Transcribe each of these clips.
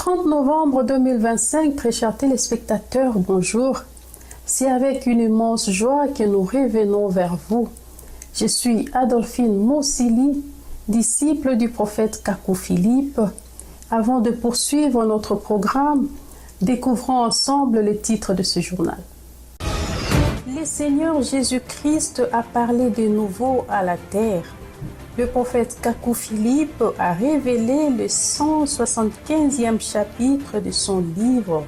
30 novembre 2025, très chers téléspectateurs, bonjour. C'est avec une immense joie que nous revenons vers vous. Je suis Adolphine Mossili, disciple du prophète Kakou Philippe. Avant de poursuivre notre programme, découvrons ensemble les titres de ce journal. Le Seigneur Jésus-Christ a parlé de nouveau à la terre. Le prophète Kakou Philippe a révélé le 175e chapitre de son livre,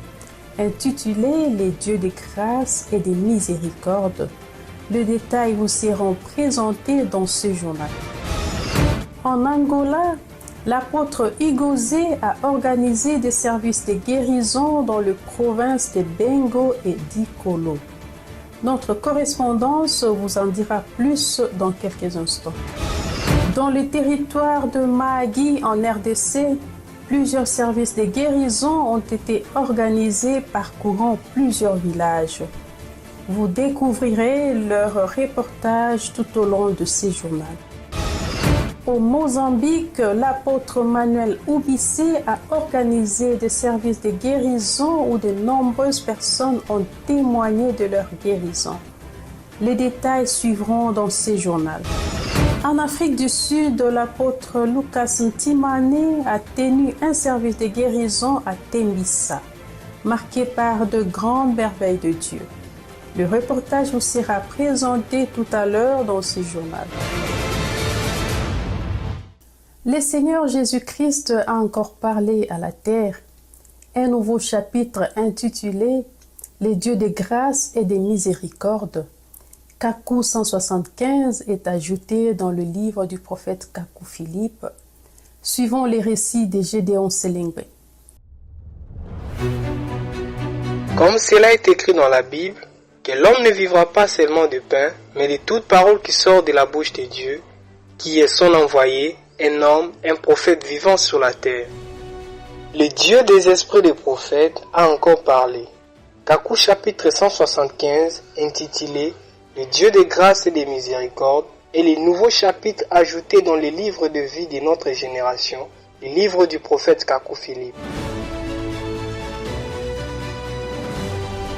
intitulé « Les dieux de grâce et de miséricorde ». Les détails vous seront présentés dans ce journal. En Angola, l'apôtre Igozé a organisé des services de guérison dans les provinces de Bengo et d'Ikolo. Notre correspondance vous en dira plus dans quelques instants. Dans le territoire de Mahagi en RDC, plusieurs services de guérison ont été organisés parcourant plusieurs villages. Vous découvrirez leur reportage tout au long de ces journaux. Au Mozambique, l'apôtre Manuel Oubissé a organisé des services de guérison où de nombreuses personnes ont témoigné de leur guérison. Les détails suivront dans ces journaux. En Afrique du Sud, l'apôtre Lucas Ntimane a tenu un service de guérison à Tembisa, marqué par de grandes merveilles de Dieu. Le reportage vous sera présenté tout à l'heure dans ce journal. Le Seigneur Jésus-Christ a encore parlé à la terre. Un nouveau chapitre intitulé « Les dieux de grâce et de miséricorde ». Kakou 175 est ajouté dans le livre du prophète Kakou Philippe. Suivons les récits de Gédéon Selingbe. Comme cela est écrit dans la Bible, que l'homme ne vivra pas seulement de pain, mais de toute parole qui sort de la bouche de Dieu, qui est son envoyé, un homme, un prophète vivant sur la terre. Le Dieu des esprits des prophètes a encore parlé. Kakou chapitre 175 intitulé « Le Dieu de grâce et de miséricorde » est le nouveau chapitre ajouté dans le livre de vie de notre génération, le livre du prophète Kakou Philippe.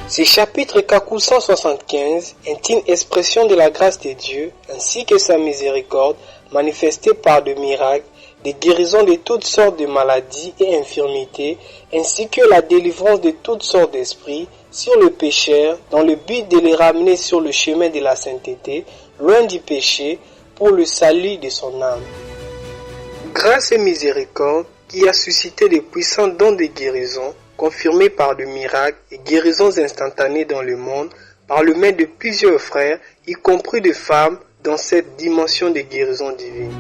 Ce chapitre Kakou 175 est une expression de la grâce de Dieu ainsi que sa miséricorde manifestée par des miracles, des guérisons de toutes sortes de maladies et infirmités, ainsi que la délivrance de toutes sortes d'esprits sur le pécheur dans le but de les ramener sur le chemin de la sainteté, loin du péché, pour le salut de son âme. Grâce et miséricorde qui a suscité de puissants dons de guérison, confirmés par des miracles et guérisons instantanées dans le monde, par le main de plusieurs frères, y compris des femmes, dans cette dimension de guérison divine.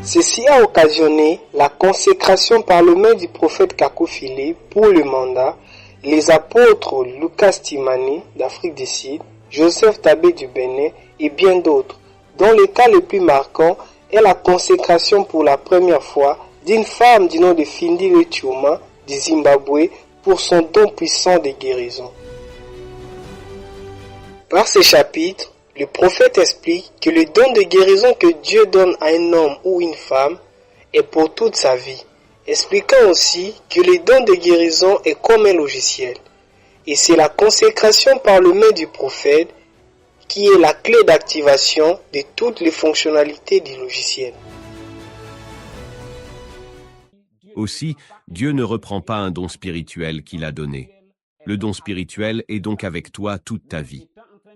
Ceci a occasionné la consécration par le main du prophète Kakou Philippe pour le mandat, les apôtres Lucas Timani d'Afrique du Sud, Joseph Tabé du Bénin et bien d'autres, dont le cas le plus marquant est la consécration pour la première fois d'une femme du nom de Findile Chioma du Zimbabwe pour son don puissant de guérison. Par ce chapitre, le prophète explique que le don de guérison que Dieu donne à un homme ou une femme est pour toute sa vie, expliquant aussi que le don de guérison est comme un logiciel. Et c'est la consécration par le main du prophète qui est la clé d'activation de toutes les fonctionnalités du logiciel. Aussi, Dieu ne reprend pas un don spirituel qu'il a donné. Le don spirituel est donc avec toi toute ta vie.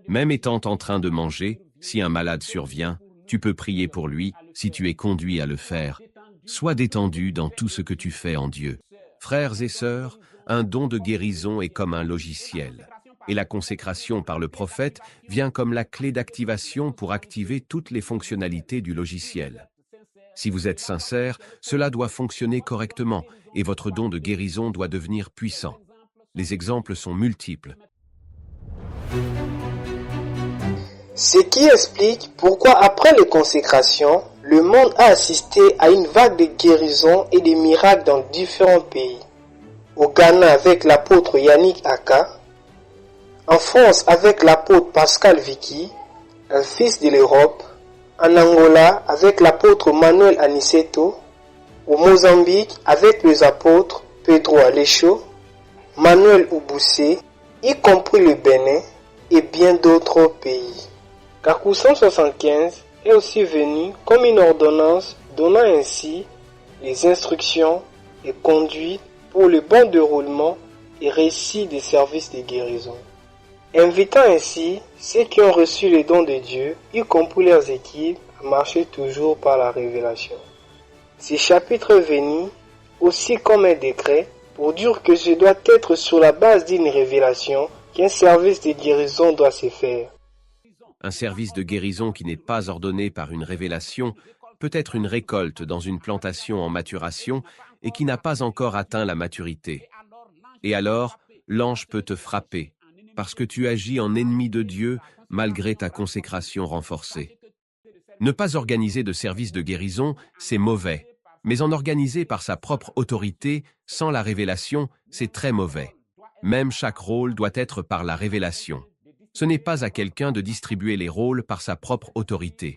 Même étant en train de manger, si un malade survient, tu peux prier pour lui si tu es conduit à le faire. Sois détendu dans tout ce que tu fais en Dieu. Frères et sœurs, un don de guérison est comme un logiciel. Et la consécration par le prophète vient comme la clé d'activation pour activer toutes les fonctionnalités du logiciel. Si vous êtes sincère, cela doit fonctionner correctement et votre don de guérison doit devenir puissant. Les exemples sont multiples. Ce qui explique pourquoi après les consécrations, le monde a assisté à une vague de guérisons et de miracles dans différents pays. Au Ghana avec l'apôtre Yannick Aka, en France avec l'apôtre Pascal Vicky, un fils de l'Europe, en Angola avec l'apôtre Manuel Aniceto, au Mozambique avec les apôtres Pedro Alécho, Manuel Ouboussé, y compris le Bénin et bien d'autres pays. Kakou 175 est aussi venu comme une ordonnance donnant ainsi les instructions et conduites pour le bon déroulement et récit des services de guérison, invitant ainsi ceux qui ont reçu les dons de Dieu, y compris leurs équipes, à marcher toujours par la révélation. Ces chapitres venus aussi comme un décret pour dire que ce doit être sur la base d'une révélation qu'un service de guérison doit se faire. Un service de guérison qui n'est pas ordonné par une révélation peut être une récolte dans une plantation en maturation et qui n'a pas encore atteint la maturité. Et alors, l'ange peut te frapper, parce que tu agis en ennemi de Dieu malgré ta consécration renforcée. Ne pas organiser de service de guérison, c'est mauvais, mais en organiser par sa propre autorité, sans la révélation, c'est très mauvais. Même chaque rôle doit être par la révélation. Ce n'est pas à quelqu'un de distribuer les rôles par sa propre autorité.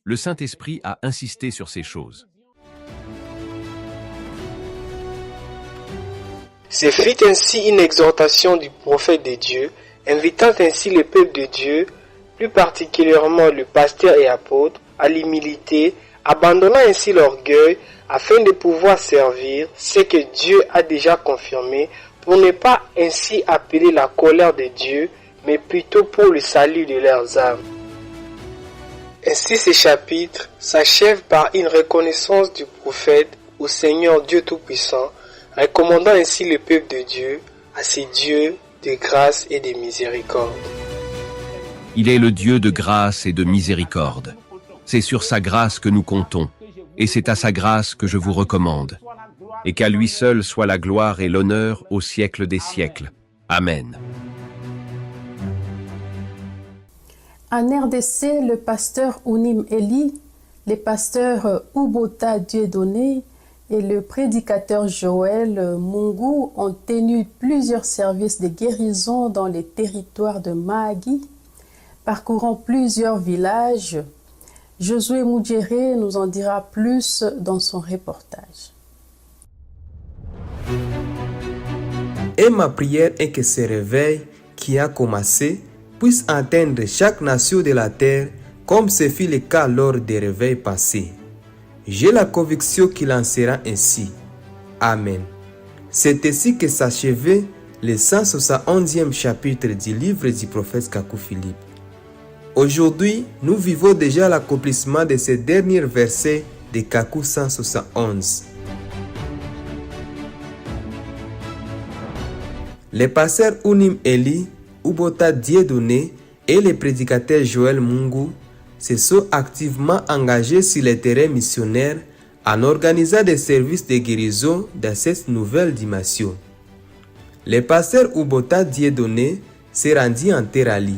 Le Saint-Esprit a insisté sur ces choses. Ce fut ainsi une exhortation du prophète de Dieu, invitant ainsi le peuple de Dieu, plus particulièrement le pasteur et apôtre, à l'humilité, abandonnant ainsi l'orgueil, afin de pouvoir servir ce que Dieu a déjà confirmé, pour ne pas ainsi appeler la colère de Dieu, mais plutôt pour le salut de leurs âmes. Ainsi ce chapitre s'achève par une reconnaissance du prophète au Seigneur Dieu Tout-Puissant, recommandant ainsi le peuple de Dieu à ses dieux de grâce et de miséricorde. Il est le Dieu de grâce et de miséricorde. C'est sur sa grâce que nous comptons, et c'est à sa grâce que je vous recommande. Et qu'à lui seul soit la gloire et l'honneur au siècle des siècles. Amen. En RDC, le pasteur Ounim Eli, les pasteurs Oubota Dieudonné et le prédicateur Joël Mungu ont tenu plusieurs services de guérison dans les territoires de Mahagi, parcourant plusieurs villages. Josué Moudjéré nous en dira plus dans son reportage. Et ma prière est que ce réveil qui a commencé puisse atteindre chaque nation de la terre comme ce fut le cas lors des réveils passés. J'ai la conviction qu'il en sera ainsi. Amen. C'est ainsi que s'achevait le 171e chapitre du livre du prophète Kakou Philippe. Aujourd'hui, nous vivons déjà l'accomplissement de ces derniers versets de Kakou 171. Les pasteurs Ounim Eli, Oubota Dieudonné et le prédicateur Joël Mungu se sont activement engagés sur le terrain missionnaire en organisant des services de guérison dans cette nouvelle dimension. Le pasteur Oubota Dieudonné s'est rendu en Terali,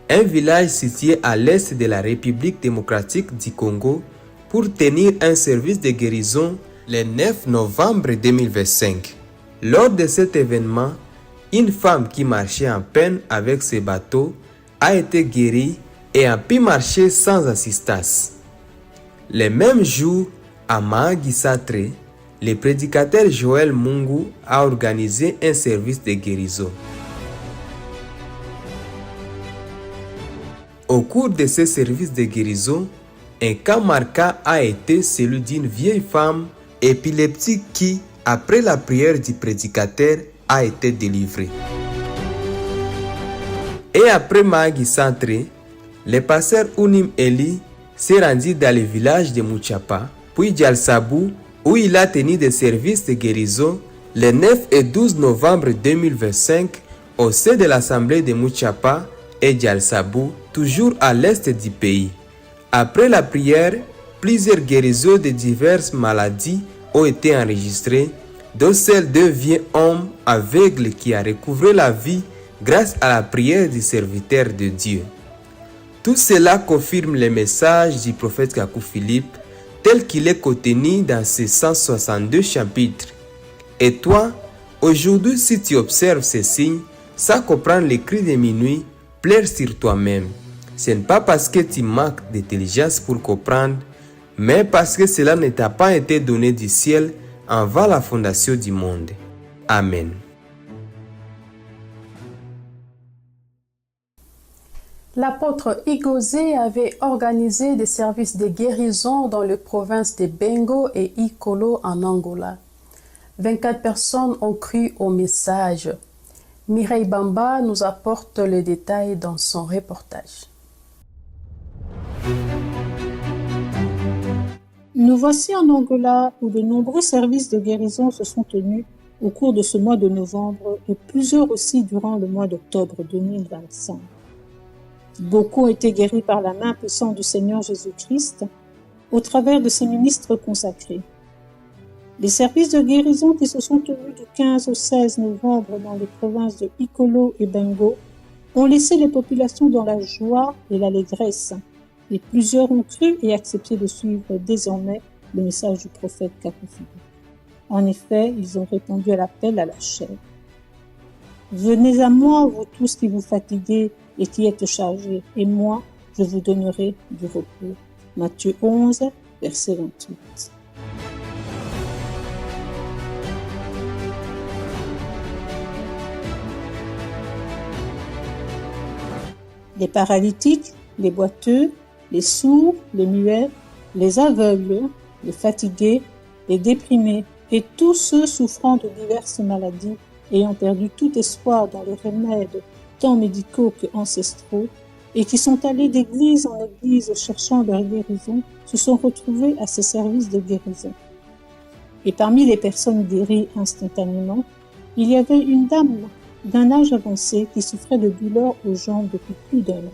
un village situé à l'est de la République démocratique du Congo, pour tenir un service de guérison le 9 novembre 2025. Lors de cet événement, une femme qui marchait en peine avec ses bateaux a été guérie et a pu marcher sans assistance. Le même jour, à Mahagi-Satre, le prédicateur Joël Mungu a organisé un service de guérison. Au cours de ce service de guérison, un cas marquant a été celui d'une vieille femme épileptique qui, après la prière du prédicateur, a été délivrée. Et après Mahagi-Satre, le pasteur Ounim Eli s'est rendu dans le village de Mouchapa, puis Djalsabou, où il a tenu des services de guérison le 9 et 12 novembre 2025 au sein de l'assemblée de Mouchapa et Djalsabou, toujours à l'est du pays. Après la prière, plusieurs guérisons de diverses maladies ont été enregistrées, dont celle d'un vieux homme aveugle qui a recouvré la vie grâce à la prière du serviteur de Dieu. Tout cela confirme le message du prophète Kakou Philippe tel qu'il est contenu dans ces 162 chapitres. Et toi, aujourd'hui, si tu observes ces signes, sans comprendre les cris de minuit, pleure sur toi-même. Ce n'est pas parce que tu manques d'intelligence pour comprendre, mais parce que cela ne t'a pas été donné du ciel avant la fondation du monde. Amen. L'apôtre Igosé avait organisé des services de guérison dans les provinces de Bengo et Ikolo en Angola. 24 personnes ont cru au message. Mireille Bamba nous apporte les détails dans son reportage. Nous voici en Angola où de nombreux services de guérison se sont tenus au cours de ce mois de novembre et plusieurs aussi durant le mois d'octobre 2025. Beaucoup ont été guéris par la main puissante du Seigneur Jésus-Christ au travers de ses ministres consacrés. Les services de guérison qui se sont tenus du 15 au 16 novembre dans les provinces de Ikolo et Bengo ont laissé les populations dans la joie et l'allégresse, et plusieurs ont cru et accepté de suivre désormais le message du prophète Kakoufi. En effet, ils ont répondu à l'appel à la chair. Venez à moi, vous tous qui vous fatiguez et qui êtes chargés, et moi, je vous donnerai du repos. Matthieu 11, verset 28. Les paralytiques, les boiteux, les sourds, les muets, les aveugles, les fatigués, les déprimés et tous ceux souffrant de diverses maladies ayant perdu tout espoir dans les remèdes tant médicaux que ancestraux et qui sont allés d'église en église cherchant leur guérison se sont retrouvés à ces services de guérison. Et parmi les personnes guéries instantanément, il y avait une dame d'un âge avancé qui souffrait de douleurs aux jambes depuis plus d'un an.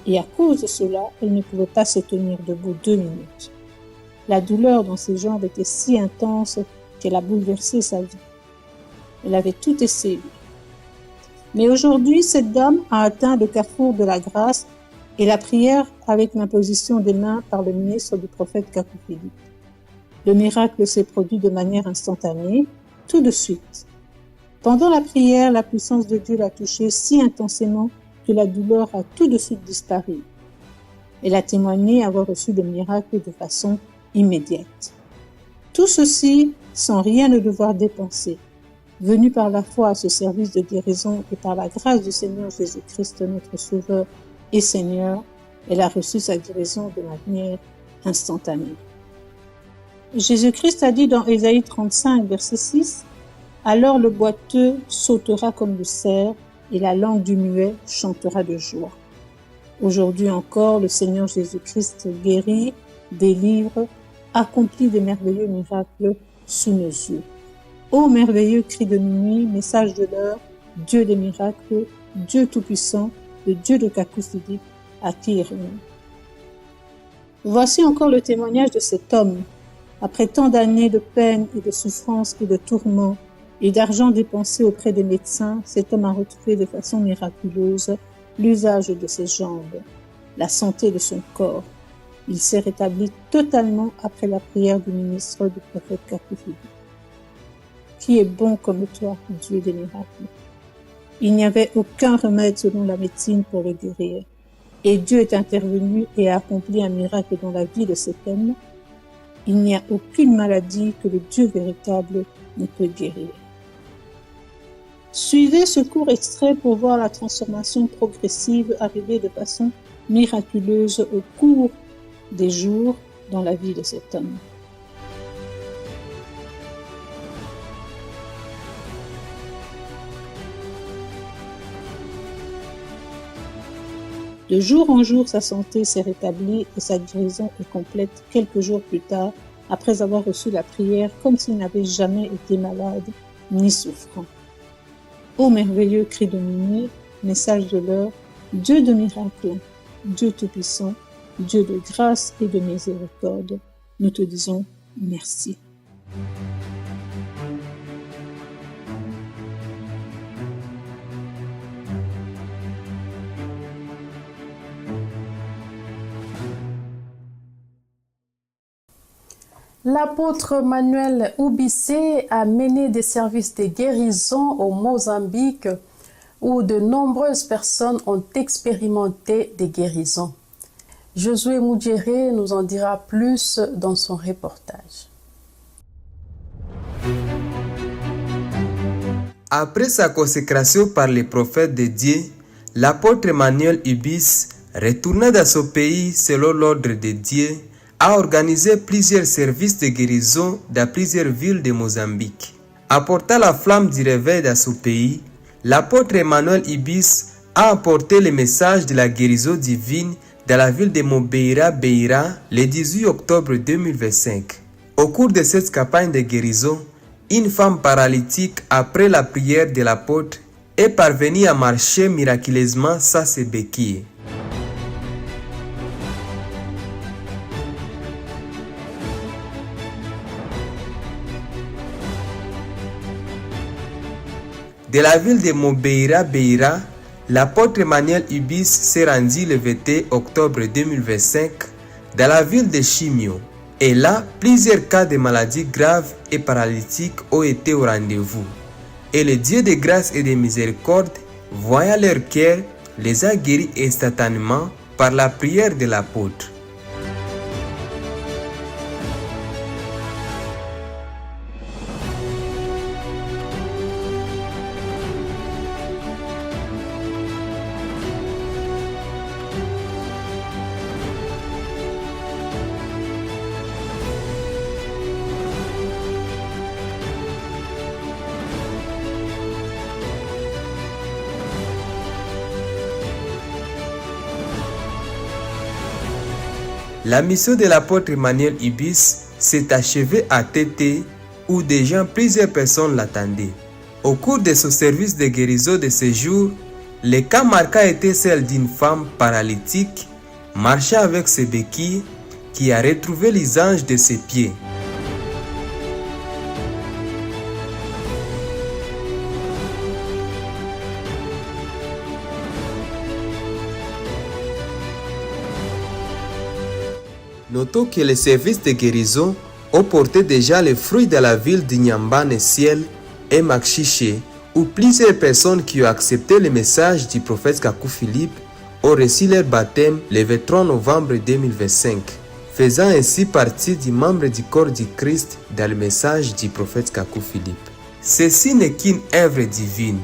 Et à cause de cela, elle ne pouvait pas se tenir debout 2 minutes. La douleur dans ses jambes était si intense qu'elle a bouleversé sa vie. Elle avait tout essayé. Mais aujourd'hui, cette dame a atteint le carrefour de la grâce et la prière avec l'imposition des mains par le ministre du prophète Kakoufi. Le miracle s'est produit de manière instantanée, tout de suite. Pendant la prière, la puissance de Dieu l'a touchée si intensément que la douleur a tout de suite disparu. Elle a témoigné avoir reçu le miracle de façon immédiate. Tout ceci sans rien ne devoir dépenser. Venue par la foi à ce service de guérison et par la grâce du Seigneur Jésus-Christ, notre Sauveur et Seigneur, elle a reçu sa guérison de manière instantanée. Jésus-Christ a dit dans Ésaïe 35, verset 6, « Alors le boiteux sautera comme le cerf et la langue du muet chantera de joie. » Aujourd'hui encore, le Seigneur Jésus-Christ guérit, délivre, accomplit de merveilleux miracles sous nos yeux. Ô merveilleux cri de minuit, message de l'heure, Dieu des miracles, Dieu tout-puissant, le Dieu de Kakoufi, à qui il revient. Voici encore le témoignage de cet homme. Après tant d'années de peine et de souffrance et de tourments et d'argent dépensé auprès des médecins, cet homme a retrouvé de façon miraculeuse l'usage de ses jambes, la santé de son corps. Il s'est rétabli totalement après la prière du ministre du prophète Kakoufi. Qui est bon comme toi, Dieu des miracles? Il n'y avait aucun remède selon la médecine pour le guérir. Et Dieu est intervenu et a accompli un miracle dans la vie de cet homme. Il n'y a aucune maladie que le Dieu véritable ne peut guérir. Suivez ce court extrait pour voir la transformation progressive arriver de façon miraculeuse au cours des jours dans la vie de cet homme. De jour en jour, sa santé s'est rétablie et sa guérison est complète quelques jours plus tard, après avoir reçu la prière comme s'il n'avait jamais été malade ni souffrant. Ô merveilleux cri de minuit, message de l'heure, Dieu de miracles, Dieu tout-puissant, Dieu de grâce et de miséricorde, nous te disons merci. L'apôtre Manuel Ubissé a mené des services de guérison au Mozambique où de nombreuses personnes ont expérimenté des guérisons. Josué Moudjéré nous en dira plus dans son reportage. Après sa consécration par les prophètes de Dieu, l'apôtre Emmanuel Ibis, retourna dans son pays selon l'ordre de Dieu, a organisé plusieurs services de guérison dans plusieurs villes de Mozambique. Apportant la flamme du réveil dans son pays, l'apôtre Emmanuel Ibis a apporté le message de la guérison divine dans la ville de Mobeira Beira le 18 octobre 2025. Au cours de cette campagne de guérison, une femme paralytique, après la prière de l'apôtre, est parvenue à marcher miraculeusement sans ses béquilles. De la ville de Mobeira Beira, l'apôtre Emmanuel Ibis s'est rendu le 21 octobre 2025 dans la ville de Chimio. Et là, plusieurs cas de maladies graves et paralytiques ont été au rendez-vous. Et le Dieu de grâce et de miséricorde, voyant leur cœur, les a guéris instantanément par la prière de l'apôtre. La mission de l'apôtre Emmanuel Ibis s'est achevée à Tété, où déjà plusieurs personnes l'attendaient. Au cours de son service de guérison de ce jour, le cas marquant était celle d'une femme paralytique marchant avec ses béquilles qui a retrouvé les anges de ses pieds. Notons que les services de guérison ont porté déjà les fruits de la ville de Nyambane Ciel et Makshiche, où plusieurs personnes qui ont accepté le message du prophète Kakou Philippe ont reçu leur baptême le 23 novembre 2025, faisant ainsi partie du membre du corps du Christ dans le message du prophète Kakou Philippe. Ceci n'est qu'une œuvre divine,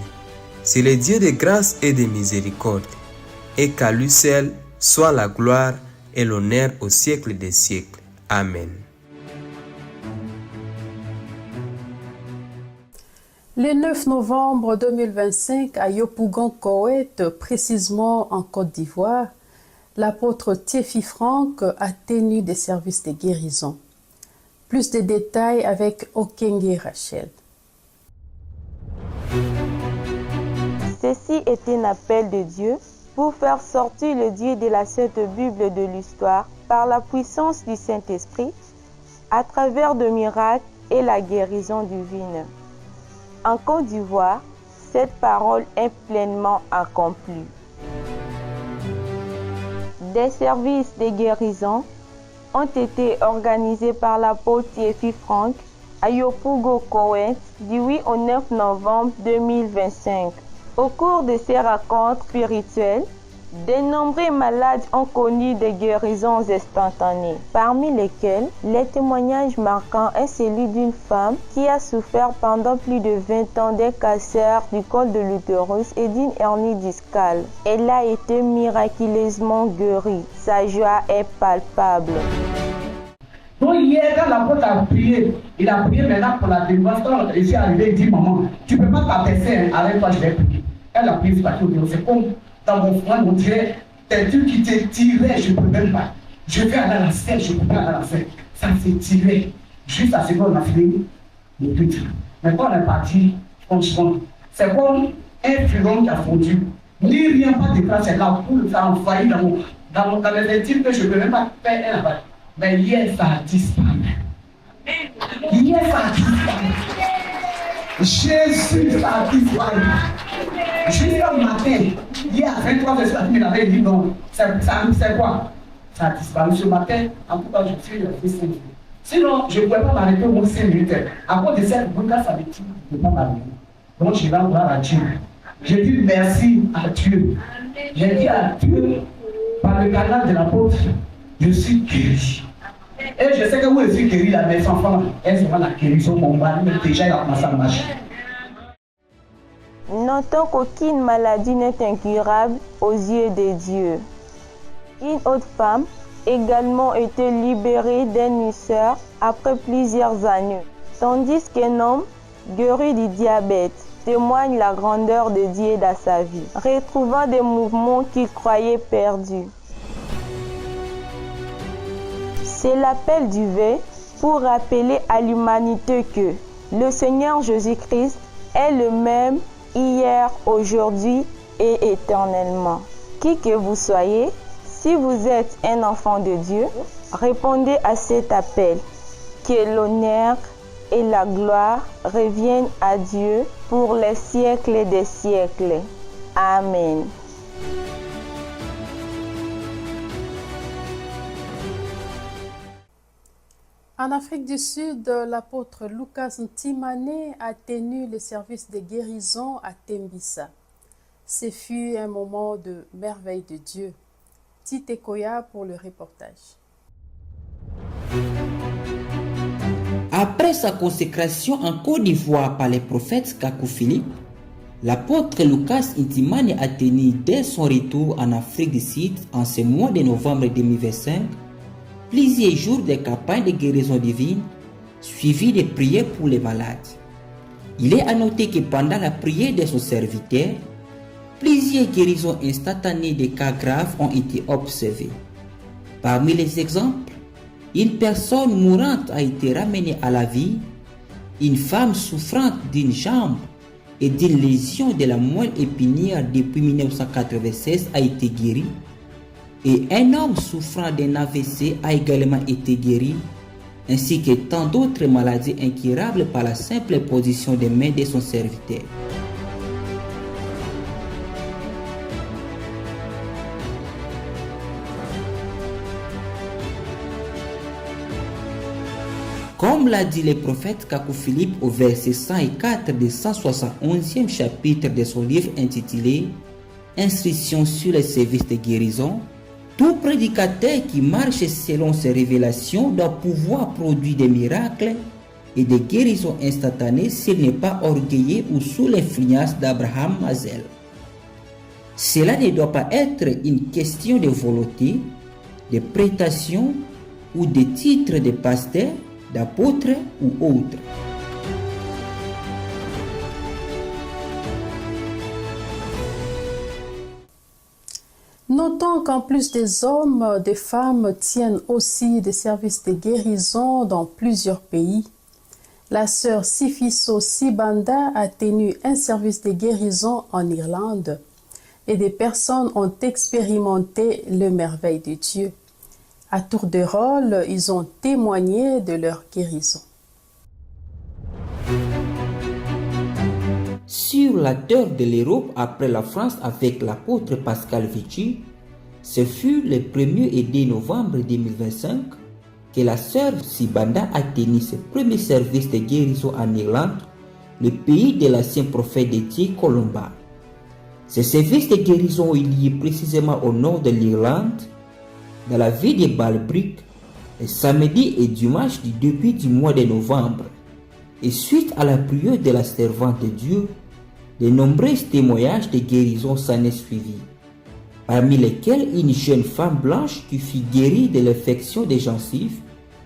c'est le Dieu de grâce et de miséricorde, et qu'à lui seul soit la gloire et l'honneur au siècle des siècles. Amen. Le 9 novembre 2025, à Yopougon, Koweït, précisément en Côte d'Ivoire, l'apôtre Thierry Franck a tenu des services de guérison. Plus de détails avec Okenge Rachel. Ceci est un appel de Dieu pour faire sortir le Dieu de la Sainte Bible de l'histoire par la puissance du Saint-Esprit, à travers de miracles et la guérison divine. En Côte d'Ivoire, cette parole est pleinement accomplie. Des services de guérison ont été organisés par l'apôtre Thierry Franck à Yopougon, Koweït, du 8 au 9 novembre 2025. Au cours de ces rencontres spirituelles, de nombreux malades ont connu des guérisons instantanées, parmi lesquels les témoignages marquants est celui d'une femme qui a souffert pendant plus de 20 ans d'un cancer du col de l'utérus et d'une hernie discale. Elle a été miraculeusement guérie. Sa joie est palpable. Donc hier, quand l'apôtre a prié, il a prié maintenant pour la délivrance. Quand je suis arrivé, il dit, maman, tu ne peux pas t'abaisser, avec toi je vais prier. Elle a prié, c'est comme dans mon front, on dirait, tes trucs qui te tiraient, je ne peux même pas. Je vais aller à la scène, je ne peux pas aller à la scène. Ça s'est tiré. Juste à ce qu'on a fini, le but. Mais quand on est parti, franchement, c'est comme un filon qui a fondu. Ni rien, pas de place, c'est là pour ça a envahi dans les types que je ne peux même pas faire un abat. Mais hier, ça a disparu. Hier, ça a disparu. Jésus, ça a disparu. Jusqu'au matin, hier à 23h, il avait dit non. C'est quoi? Ça a disparu ce matin. En tout cas, je suis resté 5 minutes. Sinon, je ne pouvais pas m'arrêter au moins 5 minutes. À cause de cette boucle-là, ça me dit de ne pas m'arrêter. Donc, je vais voir à Dieu. Je dis merci à Dieu. J'ai dit à Dieu, par le canal de l'apôtre, je suis guéri. Et je sais que vous aussi guéri, là, mes enfants, elles ont la guérison, mon mari, déjà il a commencé à marcher. Notons qu'aucune maladie n'est incurable aux yeux de Dieu. Une autre femme également été libérée d'un ulcère après plusieurs années, tandis qu'un homme guéri du diabète témoigne la grandeur de Dieu dans sa vie, retrouvant des mouvements qu'il croyait perdus. C'est l'appel du V pour rappeler à l'humanité que le Seigneur Jésus-Christ est le même hier, aujourd'hui et éternellement. Qui que vous soyez, si vous êtes un enfant de Dieu, répondez à cet appel. Que l'honneur et la gloire reviennent à Dieu pour les siècles des siècles. Amen. En Afrique du Sud, l'apôtre Lucas Ntimane a tenu le service de guérison à Tembisa. Ce fut un moment de merveille de Dieu. Tite Koya pour le reportage. Après sa consécration en Côte d'Ivoire par les prophètes Kakou Philippe, l'apôtre Lucas Ntimane a tenu dès son retour en Afrique du Sud en ce mois de novembre 2025 plusieurs jours de campagnes de guérison divine suivies de prières pour les malades. Il est à noter que pendant la prière de son serviteur, plusieurs guérisons instantanées de cas graves ont été observées. Parmi les exemples, une personne mourante a été ramenée à la vie, une femme souffrante d'une jambe et d'une lésion de la moelle épinière depuis 1996 a été guérie, et un homme souffrant d'un AVC a également été guéri, ainsi que tant d'autres maladies incurables par la simple position des mains de son serviteur. Comme l'a dit le prophète Kakou Philippe au verset 104 du 171e chapitre de son livre intitulé Instructions sur les services de guérison, tout prédicateur qui marche selon ses révélations doit pouvoir produire des miracles et des guérisons instantanées s'il n'est pas orgueilleux ou sous l'influence d'Abraham Masel. Cela ne doit pas être une question de volonté, de prétention ou de titre de pasteur, d'apôtre ou autre. Notons qu'en plus des hommes, des femmes tiennent aussi des services de guérison dans plusieurs pays. La sœur Sifiso Sibanda a tenu un service de guérison en Irlande et des personnes ont expérimenté le merveille de Dieu. À tour de rôle, ils ont témoigné de leur guérison. Sur la terre de l'Europe après la France avec l'apôtre Pascal Vichy, ce fut le 1er et 2 novembre 2025 que la sœur Sibanda a tenu ses premiers services de guérison en Irlande, le pays de l'ancien prophète de Dieu Columba. Ces services de guérison ont eu lieu précisément au nord de l'Irlande, dans la ville de Balbrick, le samedi et dimanche du début du mois de novembre. Et suite à la prière de la servante de Dieu, de nombreux témoignages de guérison s'en est suivi, parmi lesquels une jeune femme blanche qui fut guérie de l'infection des gencives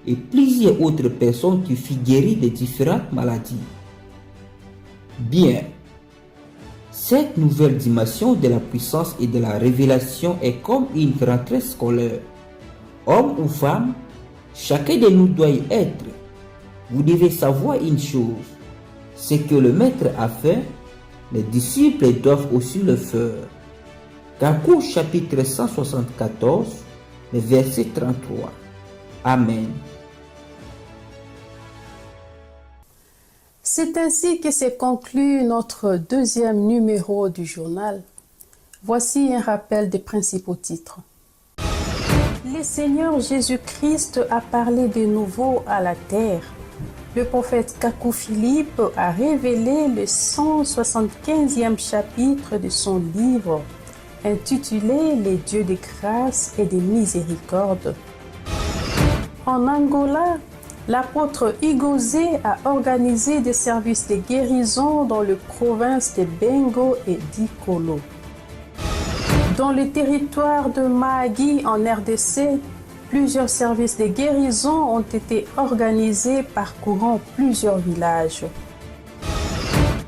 et plusieurs autres personnes qui furent guéries de différentes maladies. Bien, cette nouvelle dimension de la puissance et de la révélation est comme une rentrée scolaire. Homme ou femme, chacun de nous doit y être. Vous devez savoir une chose, ce que le maître a fait, les disciples doivent aussi le faire. Kakou chapitre 174, le verset 33. Amen. C'est ainsi que se conclut notre deuxième numéro du journal. Voici un rappel des principaux titres. Le Seigneur Jésus-Christ a parlé de nouveau à la terre. Le prophète Kakou Philippe a révélé le 175e chapitre de son livre, intitulé « Les dieux de grâce et de miséricorde ». En Angola, l'apôtre Igosé a organisé des services de guérison dans les provinces de Bengo et d'Ikolo. Dans le territoire de Mahagi en RDC, plusieurs services de guérison ont été organisés parcourant plusieurs villages.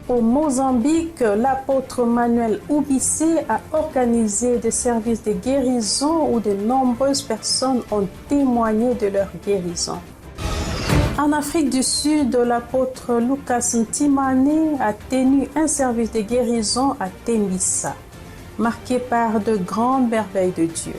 Au Mozambique, l'apôtre Manuel Ubissé a organisé des services de guérison où de nombreuses personnes ont témoigné de leur guérison. En Afrique du Sud, l'apôtre Lucas Ntimane a tenu un service de guérison à Tembisa, marqué par de grandes merveilles de Dieu.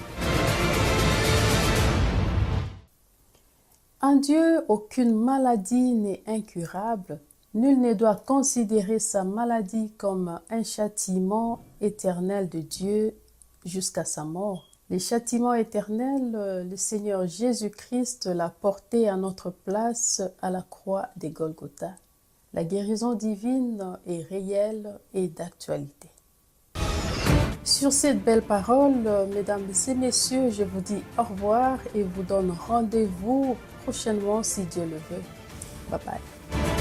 En Dieu, aucune maladie n'est incurable. Nul ne doit considérer sa maladie comme un châtiment éternel de Dieu jusqu'à sa mort. Le châtiment éternel, le Seigneur Jésus-Christ l'a porté à notre place à la croix de Golgotha. La guérison divine est réelle et d'actualité. Sur cette belle parole, mesdames et messieurs, je vous dis au revoir et vous donne rendez-vous prochainement si Dieu le veut. Bye bye.